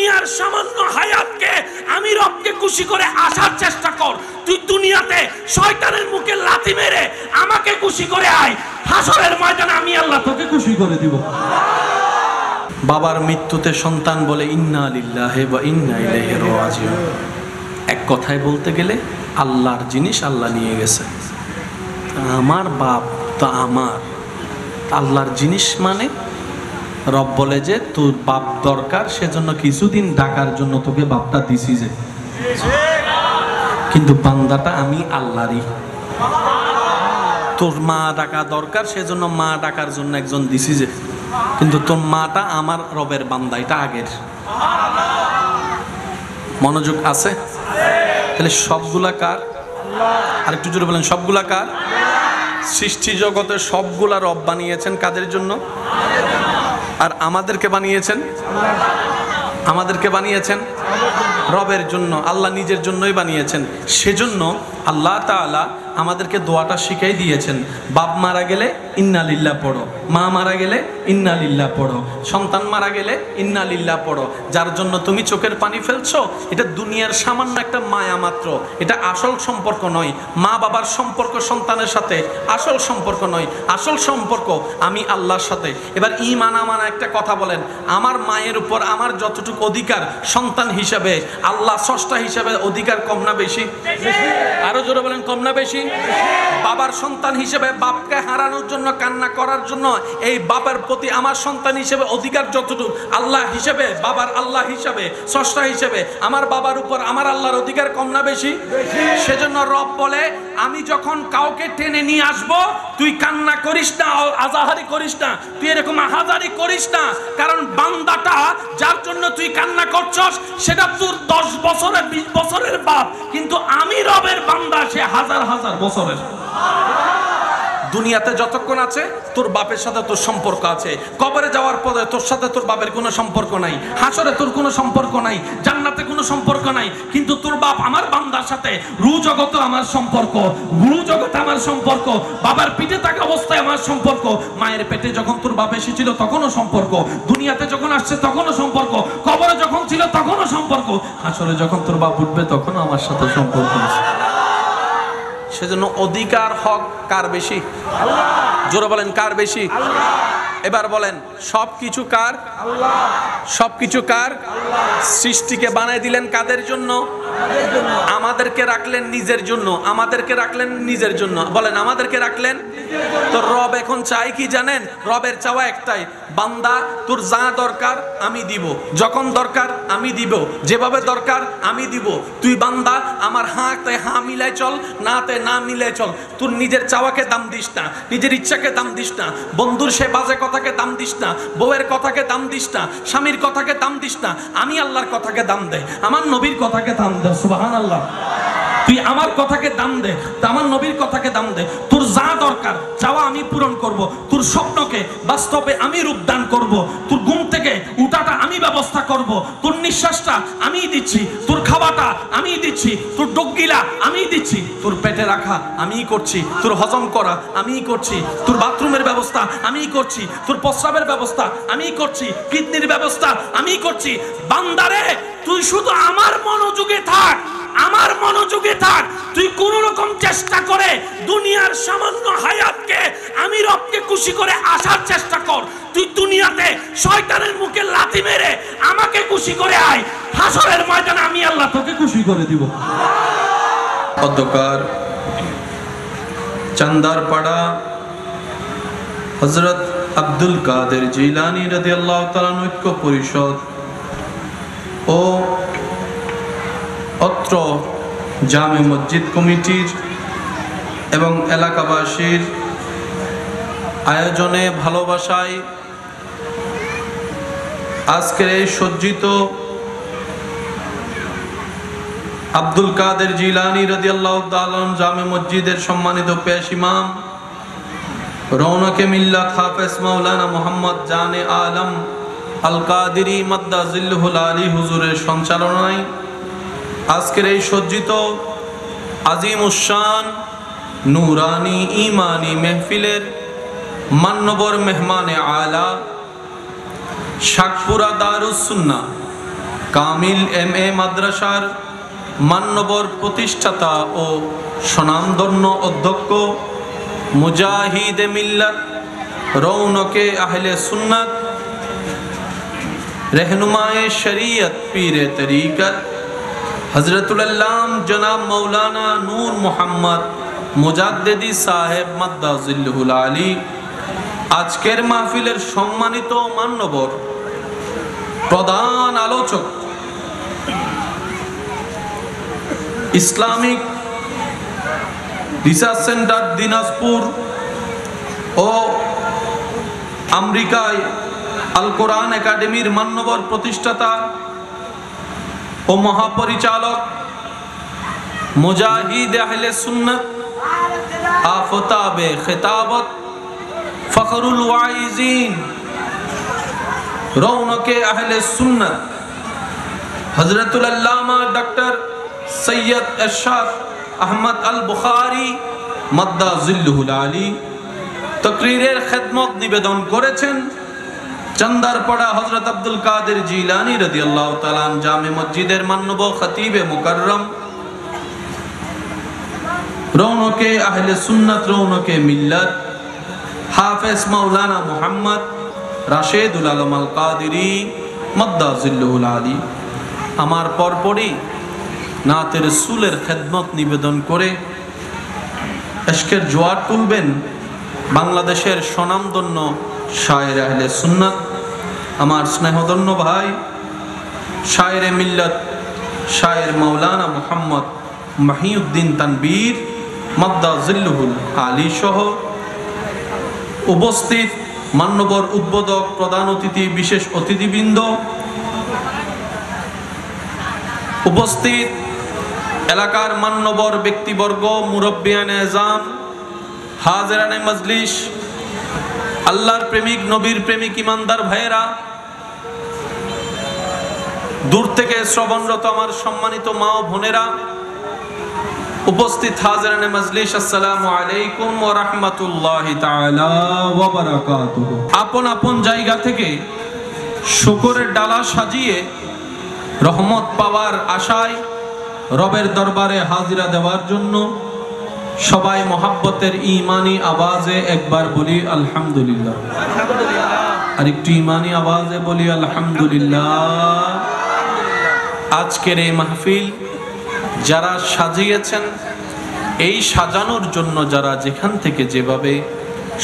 দুনিয়ার সামান্য হায়াতকে আমি রবকে খুশি করে আসার চেষ্টা কর। তুই দুনিয়াতে শয়তানের মুখে লাথি মেরে আমাকে খুশি করে আয়, হাসরের ময়দানে আমি আল্লাহ তোকে খুশি করে দিব। বাবার মৃত্যুতে সন্তান বলে ইন্না লিল্লাহি ওয়া ইন্না ইলাইহি রাজিউন। এক কথায় বলতে গেলে আল্লাহর জিনিস আল্লাহ নিয়ে গেছে। আমার বাপ তো আমার আল্লাহর জিনিস, মানে রব বলে যে তোর বাপ দরকার, সেজন্য কিছুদিন ডাকার জন্য তোকে বাপটা দিছি যে, কিন্তু বান্দাটা আমি আল্লাহরই। তোর মা ডাকা দরকার, সেজন্য মা ডাকার জন্য একজন দিছি যে, কিন্তু তোর মাটা আমার রবের বান্দা, এটা আগের। মনোযোগ আছে? তাহলে সবগুলা কার? আর একটু জোরে বলেন, সবগুলা কার? সৃষ্টি জগতে সবগুলা রব বানিয়েছেন কাদের জন্য? আর আমাদেরকে বানিয়েছেন, আমাদেরকে বানিয়েছেন রবের জন্য, আল্লাহ নিজের জন্যই বানিয়েছেন। সেজন্য আল্লাহ তাআলা আমাদেরকে দোয়াটা শিখাই দিয়েছেন, বাপ মারা গেলে ইন্না লিল্লাহ পড়ো, মা মারা গেলে ইন্না লিল্লাহ পড়ো, সন্তান মারা গেলে ইন্না লিল্লাহ পড়ো। যার জন্য তুমি চোখের পানি ফেলছো, এটা দুনিয়ার সামান্য একটা মায়া মাত্র, এটা আসল সম্পর্ক নয়। মা বাবার সম্পর্ক সন্তানের সাথে আসল সম্পর্ক নয়, আসল সম্পর্ক আমি আল্লাহর সাথে। এবার ঈমান আমানা একটা কথা বলেন, আমার মায়ের উপর আমার যতটুকু অধিকার সন্তান হিসাবে, আল্লাহ স্রষ্টা হিসাবে অধিকার কম না বেশি? আরো জোরে বলেন, কম না বেশি? বাবার সন্তান হিসেবে বাপকে হারানোর জন্য, কান্না করার জন্য এই বাবার প্রতি আমার সন্তান হিসেবে অধিকার যতটুকু, আল্লাহ হিসেবে, বাবার আল্লাহ হিসেবে, স্রষ্টা হিসেবে আমার বাবার উপর আমার আল্লাহর অধিকার কম না বেশি? সেজন্য রব বলে, আমি যখন কাউকে টেনে নিয়ে আসবো, তুই কান্না করিস না, আজাহারি করিস না, তুই এরকম আহাজারি করিস না, কারণ বান্দাটা যার জন্য তুই কান্না করছস সেটা তোর 10 বছরের 20 বছরের বাপ, কিন্তু আমি রবের বান্দা সে হাজার হাজার বছরের। দুনিয়াতে যতক্ষণ আছে তোর বাপের সাথে তোর সম্পর্ক আছে, কবরে যাওয়ার পরে তোর সাথে তোর বাপের কোনো সম্পর্ক নাই, হাসরে তোর কোনো সম্পর্ক নাই, জান্নাতে কোনো সম্পর্ক নাই, কিন্তু তোর বাপ আমার বান্দার সাথে রূহ জগতে আমার সম্পর্ক, রূহ জগতে আমার সম্পর্ক, বাবার পিঠে থাকা অবস্থায় আমার সম্পর্ক, মায়ের পেটে যখন তোর বাপ এসেছিল তখনও সম্পর্ক, দুনিয়াতে যখন আসছে তখনও সম্পর্ক, কবরে যখন ছিল তখনও সম্পর্ক, হাসরে যখন তোর বাপ উঠবে তখনও আমার সাথে সম্পর্ক আছে। সেজন্য অধিকার হক কার বেশি? আল্লাহ। জোরে বলেন, কার বেশি? আল্লাহ। এবার বলেন, সবকিছু কার? আল্লাহ। সবকিছু কার? আল্লাহ। সৃষ্টিকে বানাই দিলেন কাদের জন্য? আমাদের জন্য। আমাদেরকে রাখলেন নিজের জন্য, আমাদেরকে রাখলেন নিজের জন্য। বলেন, আমাদেরকে রাখলেন তো রব এখন চাই কি জানেন? রবের চাওয়া একটাই, বান্দা তোর যা দরকার আমি দিব, যখন দরকার আমি দিব, যেভাবে দরকার আমি দিব। তুই বান্দা আমার হাতে হা মিলাই চল, নাতে না মিলাই চল। তোর নিজের চাওয়াকে দাম দিস না, নিজের ইচ্ছাকে দাম দিস না, বন্ধুর সে বাজে কথাকে দাম দিস না, বউয়ের কথাকে দাম দিস না, স্বামীর কথাকে দাম দিস না। আমি আল্লাহর কথাকে দাম দে, আমার নবীর কথাকে দাম দে। সুবহানাল্লাহ। তুই আমার কথাকে দাম দে, আমার নবীর কথাকে দাম দে। তোর যা দরকার চাওয়া আমি পূরণ করব, তোর স্বপ্নকে বাস্তবে আমি রূপদান করব, তোর ঘুম থেকে উঠাটা আমি ব্যবস্থা করব, তোর নিঃশ্বাসটা আমি দিচ্ছি, তোর খাওয়াটা আমি দিচ্ছি, তোর ডগগিলা আমি দিচ্ছি, তোর পেটে রাখা আমি করছি, তোর হজম করা আমি করছি, তোর বাথরুমের ব্যবস্থা আমি করছি, তোর প্রস্রাবের ব্যবস্থা আমি করছি, কিডনির ব্যবস্থা আমি করছি। বান্দারে তুই শুধু আমার মনোযোগে থাক, আমার মনোযোগে থাক। তুই কোন রকম চেষ্টা করে দুনিয়ার সামান্য হায়াতকে আমি রবকে খুশি করে আসার চেষ্টা কর। তুই দুনিয়াতে শয়তানের মুখে লাথি মেরে আমাকে খুশি করে আয়, হাসরের ময়দানে আমি আল্লাহ তোকে খুশি করে দিব। অধ্যকার চান্দারপাড়া হযরত আব্দুল কাদের জিলানী রাদিয়াল্লাহু তাআলা ঐক্য পরিষদ ও অত্র জামে মসজিদ কমিটির এবং এলাকাবাসীর আয়োজনে ভালোবাসায় আজকের এই সজ্জিত আব্দুল কাদের জিলানী রাদিয়াল্লাহু তাআলা জামে মসজিদের সম্মানিত পেশ ইমাম রৌনকে মিল্লাত হাফেজ মাওলানা মোহাম্মদ জানে আলম আল কাদেরী মাদ্দাজিল্লুহুল আলী হুজুরের সঞ্চালনায় আজকের এই সজ্জিত আজিমুশান নুরানি ইমানি মেহফিলের মান্যবর মেহমানে আলা শাকপুরা দারুস সুন্নাহ কামিল MA মাদ্রাসার মান্যবর প্রতিষ্ঠাতা ও স্বনামধন্য অধ্যক্ষ, মুজাহিদে মিল্লাত, রৌনকে আহলে সুন্নাত, रहनुमाए शरीयत, पीरे तरीकत, हजरतुल अल्लाम जनाब मौलाना नूर मोहम्मद मुजाद्दिदी साहेब मद्दाजिल्लुहुल आली আজকের মাহফিলের সম্মানিত মান্যবর প্রধান আলোচক, ইসলামিক রিসার্চ সেন্টার দিনাজপুর ও আমেরিকায় আল কোরআন একাডেমির মান্যবর প্রতিষ্ঠাতা ও মহাপরিচালক, মুজাহিদ আহলে সুন্নাত, আফতাবে খিতাবত, ফখরুল ওয়াইজিন, রৌনকে আহলে সুন্নাত, হযরতুল আল্লামা ডক্টর সৈয়দ এরশাদ আহমদ আল বুখারী মাদ্দাজিল্লুহুল আলী তাকরীরের খেদমত নিবেদন করেছেন চন্দারপাড়া হযরত আব্দুল কাদের জিলানী রাদিয়াল্লাহু তাআলা জামে মসজিদের মানব খতিবে মুকাররম, রৌনকে আহলে সুন্নাত, রৌনকে মিল্লাত, হাফেজ মাওলানা মুহাম্মদ রাশেদুল আলম আল কাদেরী মাদ্দাজিল্লুহুল আলী আমার পরপরই নাতে রাসূলের খেদমত নিবেদন করে ইশকের জোয়ার তুলবেন বাংলাদেশের স্বনামধন্য শায়ের আহলে সুন্নাত, আমার স্নেহধন্য ভাই শায়েরে মিল্লাত, শায়ের মাওলানা মুহাম্মদ মহিউদ্দিন তানবীর মাদ্দাজিল্লুহুল আলী সহ উপস্থিত মান্যবর উদ্বোধক, প্রধান অতিথি, বিশেষ অতিথিবৃন্দ, উপস্থিত এলাকার মান্যবর ব্যক্তিবর্গ, মুরব্বিয়ানে এজাম, হাজিরানে মজলিস, আল্লাহর প্রেমিক, নবীর প্রেমিক ইমানদার ভাইয়েরা, দূর থেকে শ্রবণরত আমার সম্মানিত মা ও বোনেরা, উপস্থিত হাজিরানে মজলিস, আসসালামু আলাইকুম ওয়া রাহমাতুল্লাহি তাআলা ওয়া বারাকাতুহু। আপন আপন জায়গা থেকে শুকরের ডালা সাজিয়ে রহমত পাওয়ার আশায় রবের দরবারে হাজিরা দেওয়ার জন্য সবাই মহাব্বতের ঈমানি আওয়াজে একবার বলি আলহামদুলিল্লাহ। আর একটু ঈমানি আওয়াজে বলি আলহামদুলিল্লাহ। আজকের এই মাহফিল যারা সাজিয়েছেন, এই সাজানোর জন্য যারা যেখান থেকে যেভাবে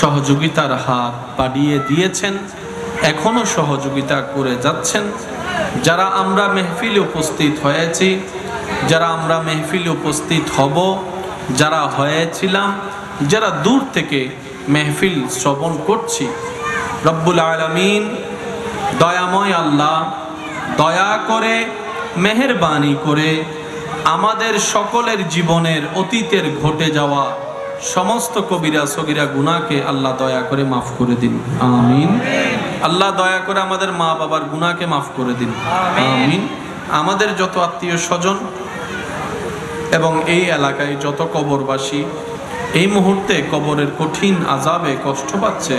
সহযোগিতার হাত বাড়িয়ে দিয়েছেন, এখনো সহযোগিতা করে যাচ্ছেন, যারা আমরা মেহফিলে উপস্থিত হয়েছি, যারা আমরা মেহফিলে উপস্থিত হব, যারা হয়েছিলাম, যারা দূর থেকে মেহফিল শ্রবণ করছি, রব্বুল আলামিন দয়াময় আল্লাহ দয়া করে মেহেরবানি করে আমাদের সকলের জীবনের অতীতের ঘটে যাওয়া সমস্ত কবিরা সগীরা গুনাহকে আল্লাহ দয়া করে মাফ করে দিন, আমিন। আল্লাহ দয়া করে আমাদের মা বাবার গুনাহকে মাফ করে দিন, আমিন। আমাদের যত আত্মীয় স্বজন এবং এই এলাকায় যত কবরবাসী এই মুহূর্তে কবরের কঠিন আযাবে কষ্ট পাচ্ছে,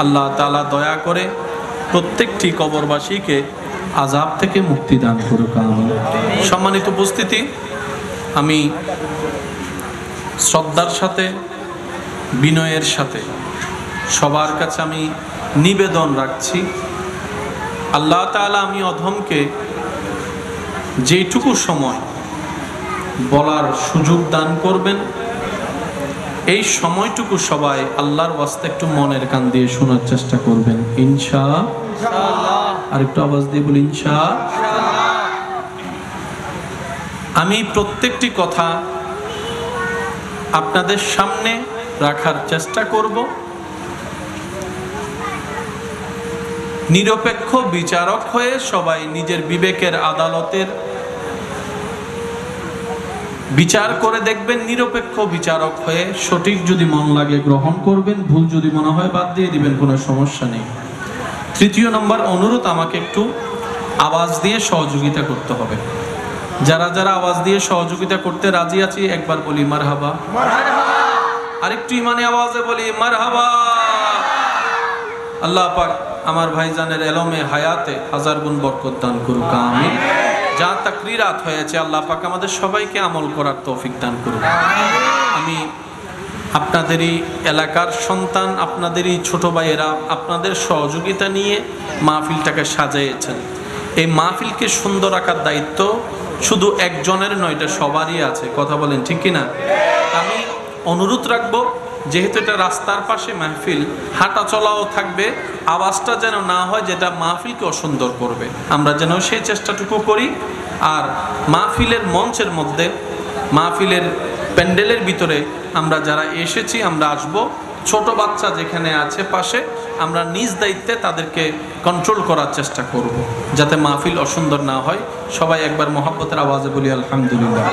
আল্লাহ তাআলা দয়া করে প্রত্যেকটি কবরবাসীকে আযাব থেকে মুক্তি দান করুক, আমিন। সম্মানিত উপস্থিতি, আমি শ্রদ্ধার সাথে, বিনয়ের সাথে সবার কাছে আমি নিবেদন রাখছি, আল্লাহ তাআলা আমি অধমকে যেটুকু সময় বলার সুযোগ দান করবেন, এই সময়টুকু সবাই আল্লাহর ওয়াস্তে একটু মনের কান দিয়ে শোনার চেষ্টা করবেন, ইনশাআল্লাহ। আর একটু আওয়াজ দিয়ে বলি ইনশাআল্লাহ। আমি প্রত্যেকটি কথা আপনাদের সামনে রাখার চেষ্টা করব, নিরপেক্ষ বিচারক হয়ে সবাই নিজের বিবেকের আদালতের বিচার করে দেখবেন, নিরপেক্ষ বিচারক হয়ে সঠিক যদি মন লাগে গ্রহণ করবেন, ভুল যদি মনে হয় বাদ দিয়ে দিবেন, কোনো সমস্যা নেই। তৃতীয় নম্বর অনুরোধ, আমাকে একটু আওয়াজ দিয়ে সহযোগিতা করতে হবে। যারা যারা আওয়াজ দিয়ে সহযোগিতা করতে রাজি আছি একবার বলি মারহাবা, আরেকটু ইমানি আওয়াজে বলি মারহাবা। আল্লাহ পাক আমার ভাইজানের এলমে হায়াতে হাজার গুণ বরকত দান করুক, আমিন। যা তাকরিরাত হয়েছে আল্লাহ পাক আমাদের সবাইকে আমল করার তৌফিক দান করুক। আমি আপনাদেরই এলাকার সন্তান, আপনাদেরই ছোট ভাইয়েরা আপনাদের সহযোগিতা নিয়ে মাহফিলটাকে সাজিয়েছেন। এই মাহফিলকে সুন্দর রাখার দায়িত্ব শুধু একজনের নয়, এটা সবারই আছে। কথা বলেন ঠিক কিনা? আমি অনুরোধ রাখবো, যেহেতু এটা রাস্তার পাশে মাহফিল, হাঁটা চলাও থাকবে, আওয়াজটা যেন না হয় যেটা মাহফিলকে অসুন্দর করবে, আমরা যেন সেই চেষ্টাটুকু করি। আর মাহফিলের মঞ্চের মধ্যে, মাহফিলের প্যান্ডেলের ভিতরে আমরা যারা এসেছি, আমরা আসব, ছোট বাচ্চা যেখানে আছে পাশে, আমরা নিজ দায়িত্বে তাদেরকে কন্ট্রোল করার চেষ্টা করব, যাতে মাহফিল অসুন্দর না হয়। সবাই একবার মহব্বতের আওয়াজে বলি আলহামদুলিল্লাহ।